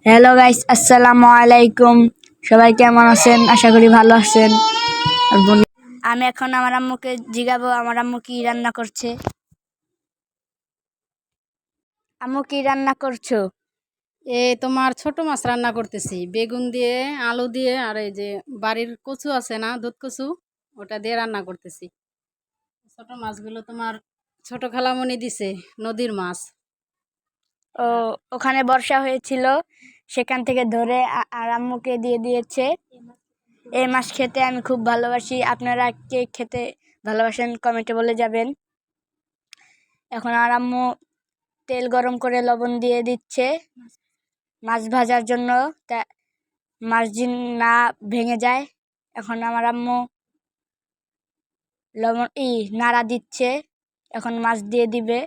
Hello guys, আসসালামু আলাইকুম। সবাই কেমন আছেন? আশা করি ভালো আছেন। আমি এখন আমার আম্মুকে জিগাবো আমার আম্মু কি রান্না করছে। আম্মু কি রান্না করছো? তোমার ছোট মাছ রান্না করতেছি বেগুন দিয়ে, আলু দিয়ে, আর এই যে বাড়ির কচু আছে না, দুধ কচু, ওটা দিয়ে রান্না করতেছি। ছোট মাছগুলো তোমার ছোট খালামণি দিছে, নদীর মাছ। ও, ওখানে বর্ষা হয়েছিল, সেখান থেকে ধরে আর আম্মুকে দিয়ে দিয়েছে। এই মাছ খেতে আমি খুব ভালোবাসি। আপনারা কে খেতে ভালোবাসেন কমেন্টে বলে যাবেন। এখন আর আম্মু তেল গরম করে লবণ দিয়ে দিচ্ছে মাছ ভাজার জন্য, তা মাছ যেন না ভেঙে যায়। এখন আমার আম্মু লবণ নাড়া দিচ্ছে, এখন মাছ দিয়ে দিবে।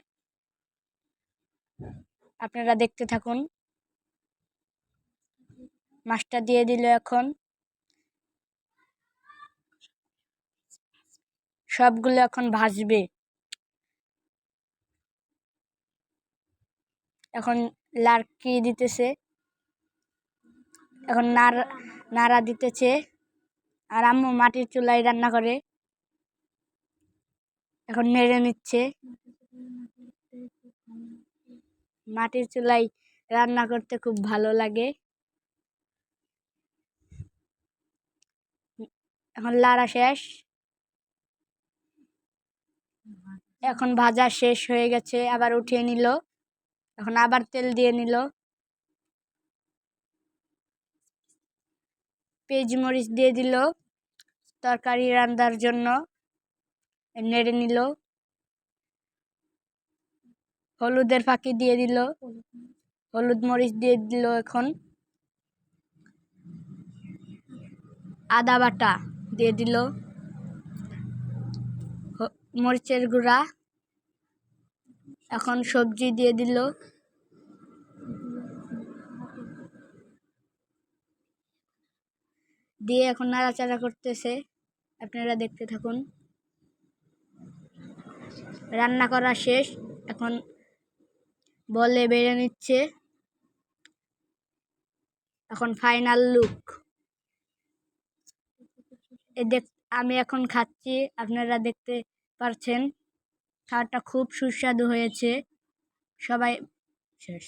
আপনারা দেখতে থাকুন। মাছটা দিয়ে দিল, এখন সবগুলো এখন ভাজবে। এখন লাড়কি দিতেছে, এখন নাড়া দিতেছে। আর আম্মু মাটির চুলায় রান্না করে, এখন নেড়ে নিচ্ছে। মাটির চুলায় রান্না করতে খুব ভালো লাগে। এখন লাড়া শেষ, এখন ভাজা শেষ হয়ে গেছে, আবার উঠিয়ে নিল। এখন আবার তেল দিয়ে নিল, পেঁয়াজ মরিচ দিয়ে দিল তরকারি রান্নার জন্য, নেড়ে নিল। হলুদের ফাঁকি দিয়ে দিল, হলুদ মরিচ দিয়ে দিল। এখন আদা বাটা দিয়ে দিল, মরিচের গুঁড়া। এখন সবজি দিয়ে দিল, দিয়ে এখন নাড়াচাড়া করতেছে। আপনারা দেখতে থাকুন। রান্না করা শেষ, এখন বলে বেড়ে নিচ্ছে। এখন ফাইনাল লুক আমি এখন খাচ্ছি, আপনারা দেখতে পারছেন। খাওয়াটা খুব সুস্বাদু হয়েছে। সবাই শেষ।